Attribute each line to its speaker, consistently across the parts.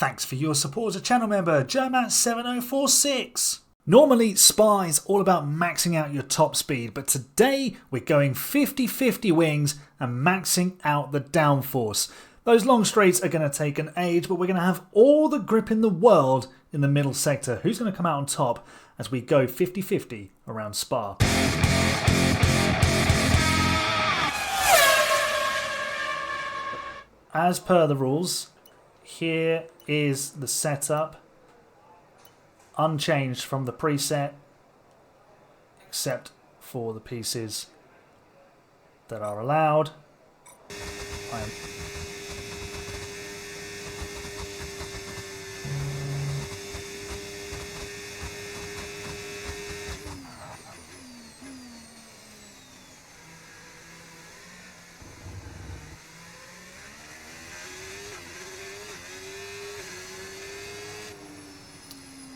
Speaker 1: Thanks for your support as a channel member, Germat7046. Normally, Spa is all about maxing out your top speed, but today we're going 50-50 wings and maxing out the downforce. Those long straights are going to take an age, but we're going to have all the grip in the world in the middle sector. Who's going to come out on top as we go 50-50 around Spa? As per the rules, here is the setup, unchanged from the preset, except for the pieces that are allowed.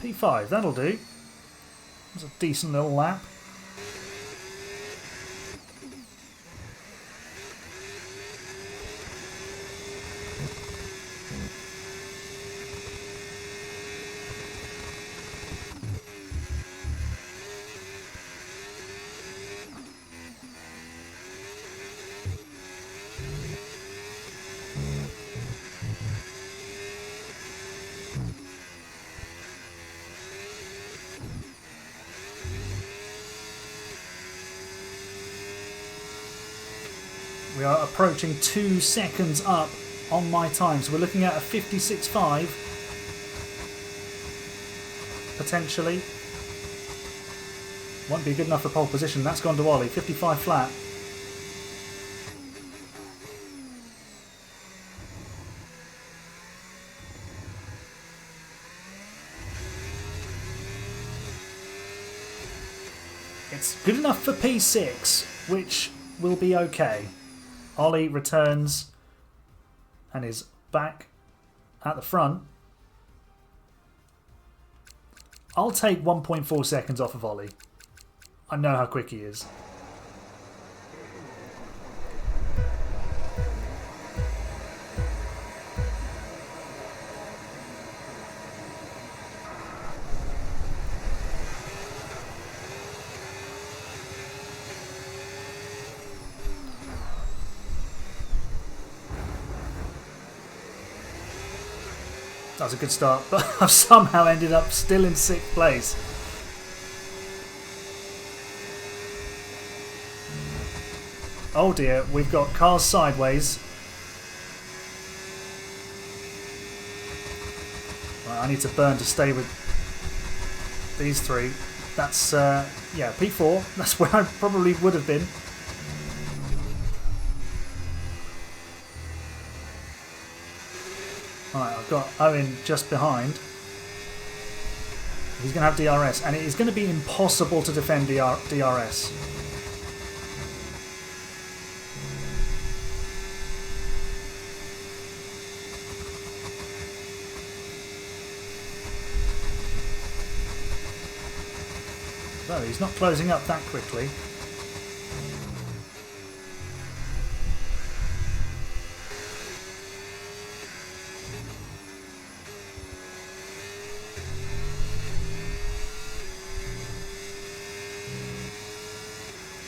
Speaker 1: P5, that'll do. That's a decent little lap. We are approaching 2 seconds up on my time, so we're looking at a 56.5 potentially. Won't be good enough for pole position. That's gone to Ollie. 55 flat. It's good enough for P6, which will be okay. Ollie returns and is back at the front. I'll take 1.4 seconds off of Ollie. I know how quick he is. That was a good start, but I've somehow ended up still in 6th place. Oh dear, we've got cars sideways. Right, I need to burn to stay with these three. That's, yeah, P4. That's where I probably would have been. Right, I've got Owen just behind. He's going to have DRS, and it is going to be impossible to defend DRS. No, he's not closing up that quickly.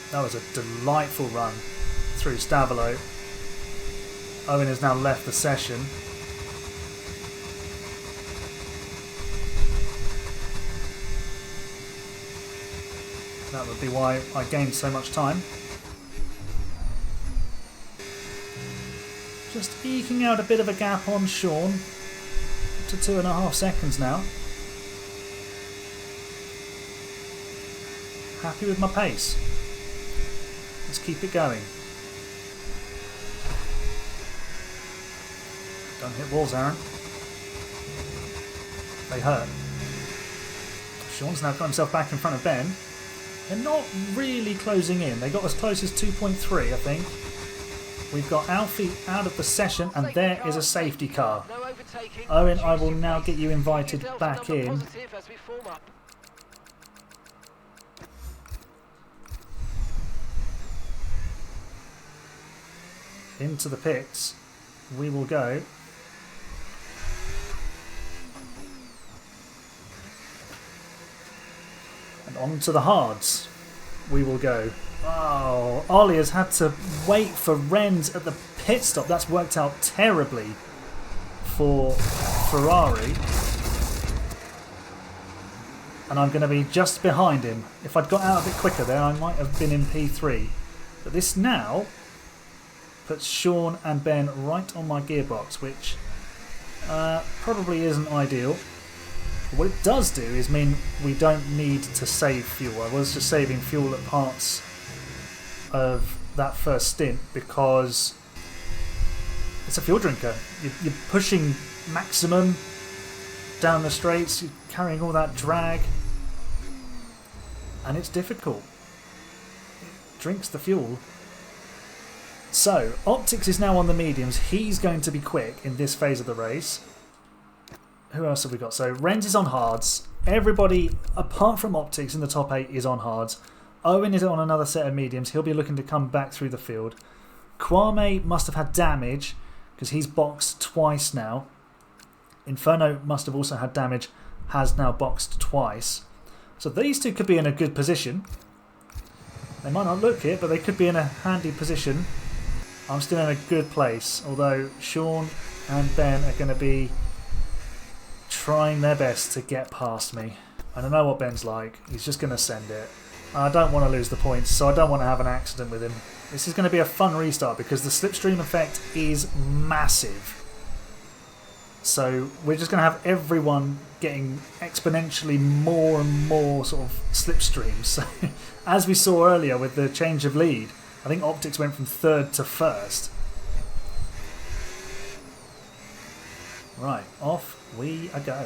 Speaker 1: That was a delightful run through Stavolo. Owen has now left the session. That would be why I gained so much time. Just eking out a bit of a gap on Sean to 2.5 seconds now. Happy with my pace. Let's keep it going. Don't hit walls, Aaron. They hurt. Sean's now got himself back in front of Ben. They're not really closing in. They got as close as 2.3, I think. We've got Alfie out of the session, and there is a safety car. Owen, I will now get you invited back in. Into the pits we will go. On to the hards we will go. Oh, Ollie has had to wait for Renz at the pit stop. That's worked out terribly for Ferrari. And I'm going to be just behind him. If I'd got out a bit quicker there, I might have been in P3. But this now puts Sean and Ben right on my gearbox, which probably isn't ideal. But what it does do is mean we don't need to save fuel. I was just saving fuel at parts of that first stint because it's a fuel drinker. You're pushing maximum down the straights, you're carrying all that drag, and it's difficult. It drinks the fuel. So, Optics is now on the mediums. He's going to be quick in this phase of the race. Who else have we got? So, Renz is on hards. Everybody, apart from Optics in the top 8, is on hards. Owen is on another set of mediums. He'll be looking to come back through the field. Kwame must have had damage because he's boxed twice now. Inferno must have also had damage, has now boxed twice. So these two could be in a good position. They might not look it, but they could be in a handy position. I'm still in a good place, although Sean and Ben are going to be trying their best to get past me. I don't know what Ben's like. He's just going to send it. I don't want to lose the points, so I don't want to have an accident with him. This is going to be a fun restart because the slipstream effect is massive. So we're just going to have everyone getting exponentially more and more sort of slipstreams. So, as we saw earlier with the change of lead, I think Optics went from 3rd to 1st. Right, off we go.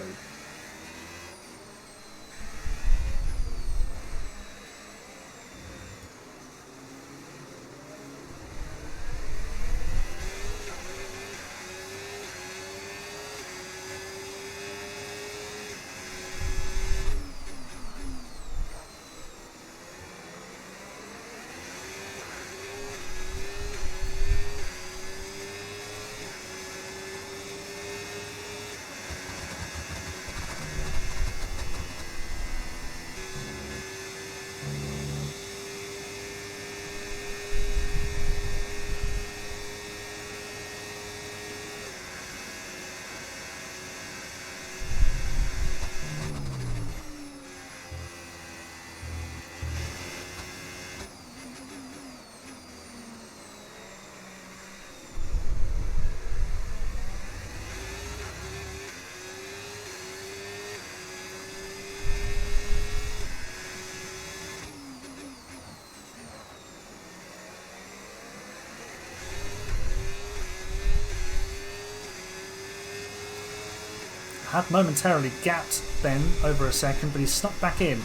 Speaker 1: Had momentarily gapped Ben over a second, but he's snuck back in.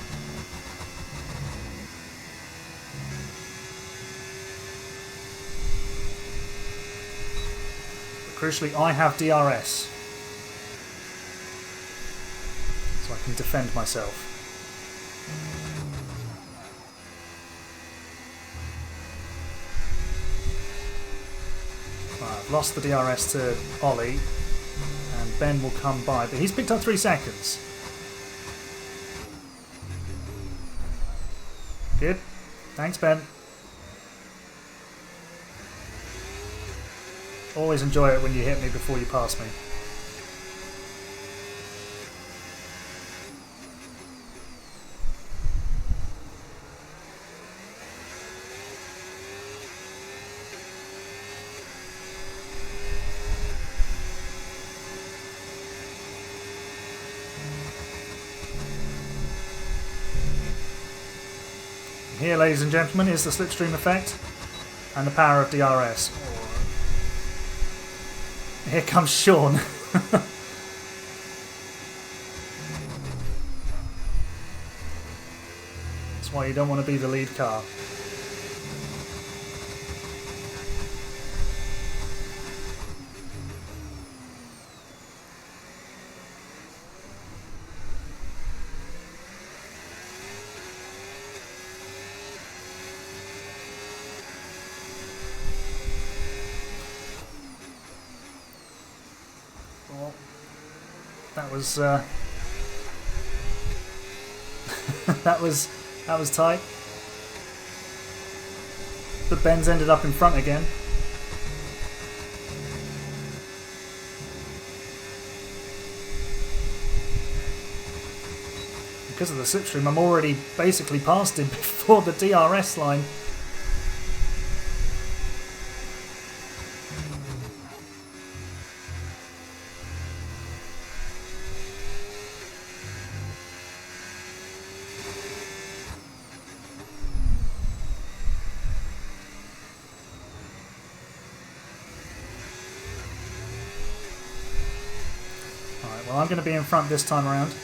Speaker 1: But crucially, I have DRS, so I can defend myself. Right, I've lost the DRS to Ollie. Ben will come by, but he's picked up 3 seconds. Good. Thanks, Ben. Always enjoy it when you hit me before you pass me. Here, ladies and gentlemen, is the slipstream effect and the power of DRS. Here comes Sean. That's why you don't want to be the lead car. That was that was That was tight. But Ben's ended up in front again. Because of the slipstream, I'm already basically past him before the DRS line. Alright, well I'm going to be in front this time around.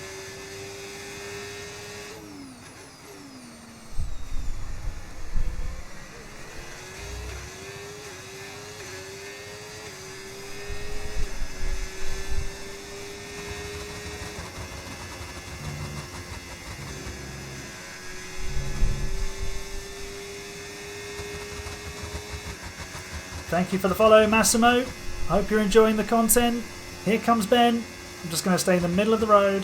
Speaker 1: Thank you for the follow, Massimo. Hope you're enjoying the content. Here comes Ben. I'm just going to stay in the middle of the road.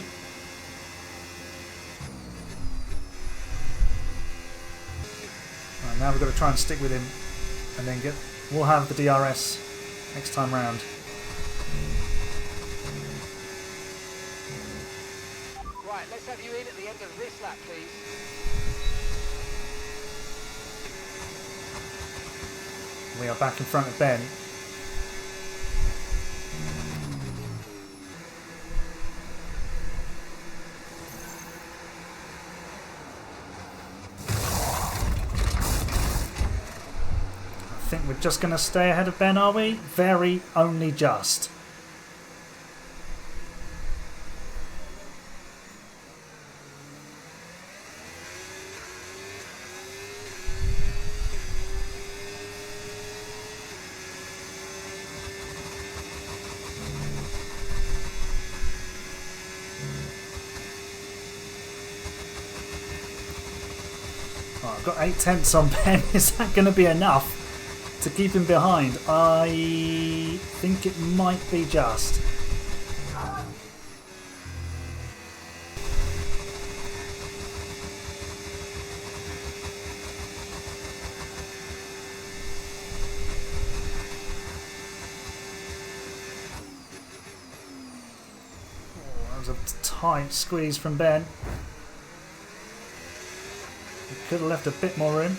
Speaker 1: Right, now we've got to try and stick with him, and then we'll have the DRS next time round.
Speaker 2: Right, let's have you in at the end of this lap, please.
Speaker 1: We are back in front of Ben. I think we're just going to stay ahead of Ben, are we? Very only just. I've got 8/10 on Ben. Is that going to be enough to keep him behind? I think it might be just. Oh, that was a tight squeeze from Ben. Could have left a bit more room.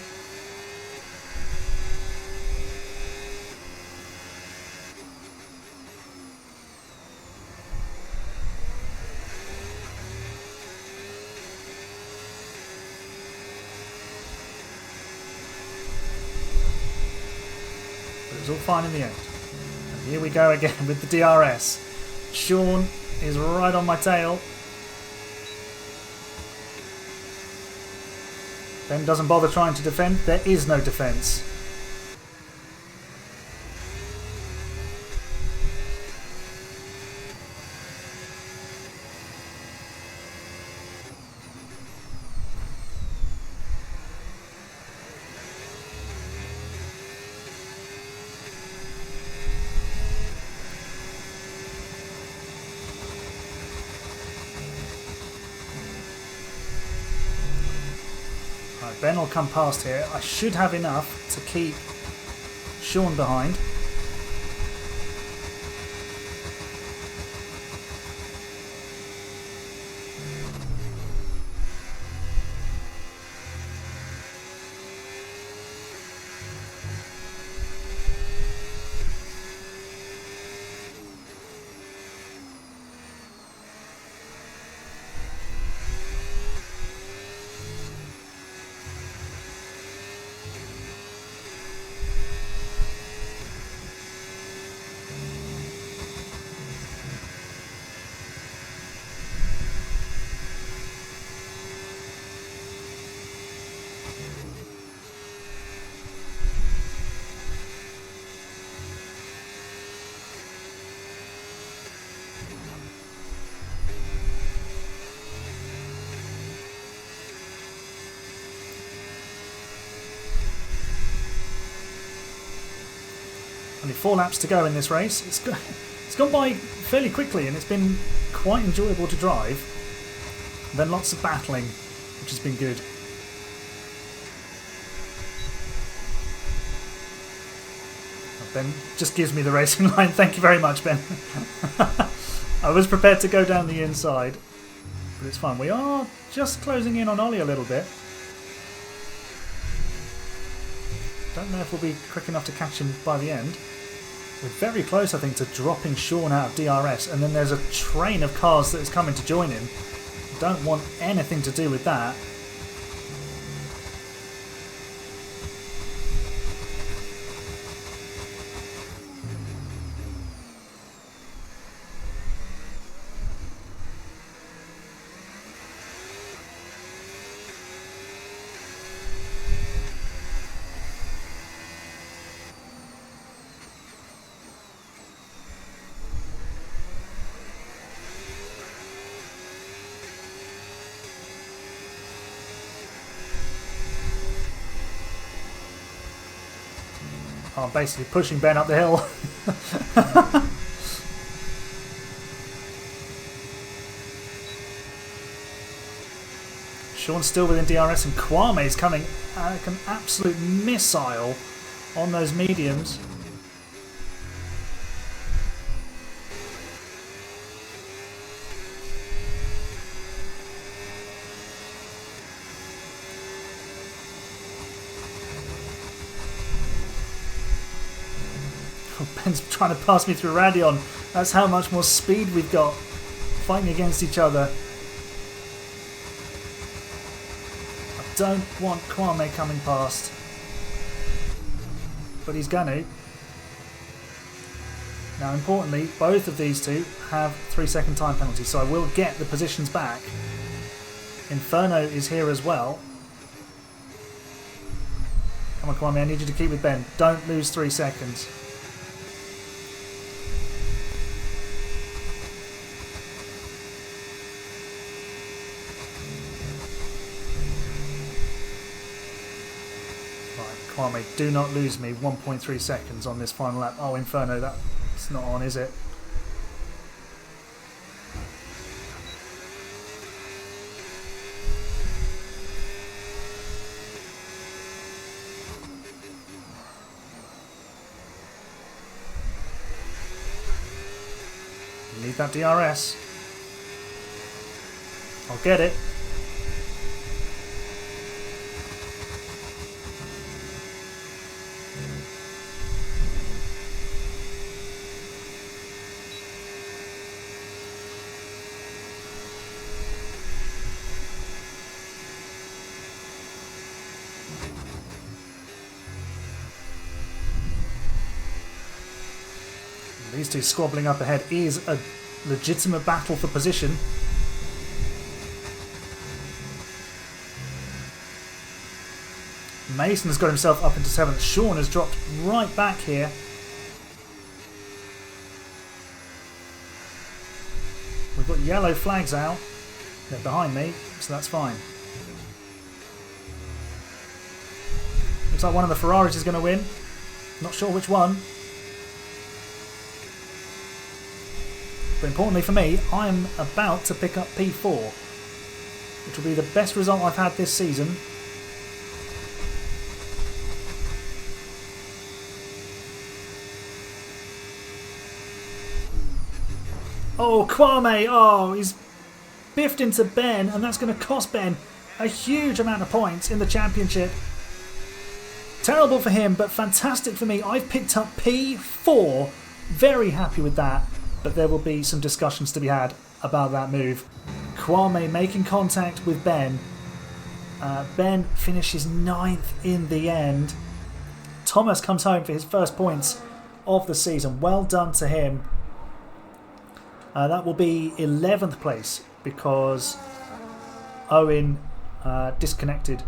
Speaker 1: But it was all fine in the end. And here we go again with the DRS. Sean is right on my tail. Ben doesn't bother trying to defend. There is no defence. Ben will come past here. I should have enough to keep Sean behind. Only 4 laps to go in this race. It's gone by fairly quickly and it's been quite enjoyable to drive. Then lots of battling, which has been good. Ben just gives me the racing line. Thank you very much, Ben. I was prepared to go down the inside, but it's fine. We are just closing in on Ollie a little bit. Don't know if we'll be quick enough to catch him by the end. We're very close, I think, to dropping Sean out of DRS, and then there's a train of cars that is coming to join him. Don't want anything to do with that. I'm basically pushing Ben up the hill. Sean's still within DRS and Kwame's coming like an absolute missile on those mediums. Ben's trying to pass me through Radion. That's how much more speed we've got fighting against each other. I don't want Kwame coming past, but he's gonna. Now, importantly, both of these two have 3-second time penalties, so I will get the positions back. Inferno is here as well. Come on, Kwame, I need you to keep with Ben. Don't lose 3 seconds. Kwame, do not lose me 1.3 seconds on this final lap. Oh, Inferno, that's not on, is it? You need that DRS. I'll get it. These two squabbling up ahead is a legitimate battle for position. Mason has got himself up into 7th. Sean has dropped right back here. We've got yellow flags out. They're behind me, so that's fine. Looks like one of the Ferraris is going to win. Not sure which one. But importantly for me, I'm about to pick up P4, which will be the best result I've had this season. Oh, Kwame! Oh, he's biffed into Ben, and that's going to cost Ben a huge amount of points in the championship. Terrible for him, but fantastic for me. I've picked up P4. Very happy with that. But there will be some discussions to be had about that move. Kwame making contact with Ben. Ben finishes 9th in the end. Thomas comes home for his first points of the season. Well done to him. That will be 11th place because Owen disconnected.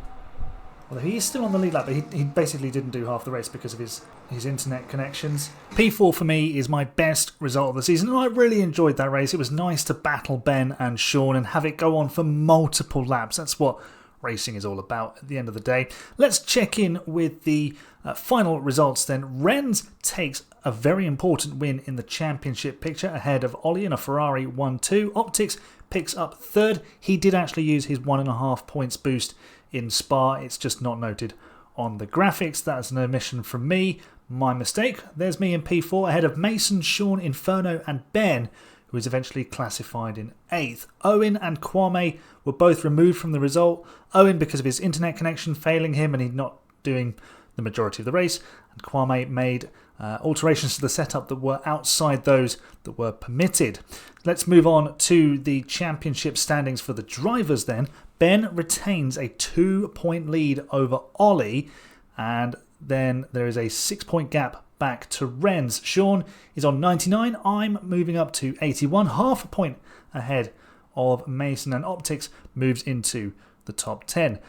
Speaker 1: Although he is still on the lead lap, but he basically didn't do half the race because of his internet connections. P4 for me is my best result of the season, and I really enjoyed that race. It was nice to battle Ben and Sean and have it go on for multiple laps. That's what racing is all about at the end of the day. Let's check in with the final results then. Renz takes a very important win in the championship picture ahead of Ollie in a Ferrari 1-2. Optics picks up 3rd. He did actually use his 1.5 points boost in Spa. It's just not noted on the graphics. That's an omission from me. My mistake. There's me in P4 ahead of Mason, Sean, Inferno and Ben, who was eventually classified in 8th. Owen and Kwame were both removed from the result. Owen because of his internet connection failing him and he's not doing the majority of the race, and Kwame made alterations to the setup that were outside those that were permitted. Let's move on to the championship standings for the drivers then. Ben retains a 2-point lead over Ollie, and then there is a 6-point gap back to Renz. Sean is on 99. I'm moving up to 81, half a point ahead of Mason, and Optics moves into the top 10.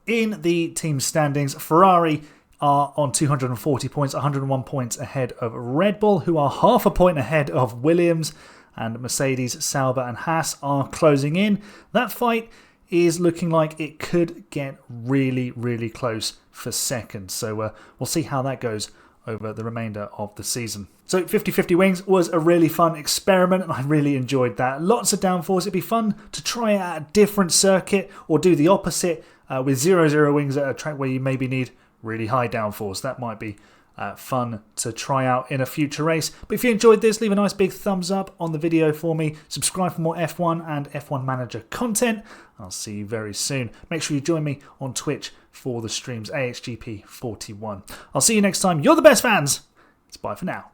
Speaker 1: In the team standings, Ferrari are on 240 points, 101 points ahead of Red Bull, who are half a point ahead of Williams, and Mercedes, Sauber and Haas are closing in. That fight is looking like it could get really, really close for second. So we'll see how that goes over the remainder of the season. So 50-50 wings was a really fun experiment and I really enjoyed that. Lots of downforce. It'd be fun to try it at a different circuit or do the opposite with 0-0 wings at a track where you maybe need really high downforce. That might be fun to try out in a future race. But if you enjoyed this, leave a nice big thumbs up on the video for me. Subscribe for more F1 and F1 Manager content. I'll see you very soon. Make sure you join me on Twitch for the streams, AHGP 41. I'll see you next time. You're the best fans. It's bye for now.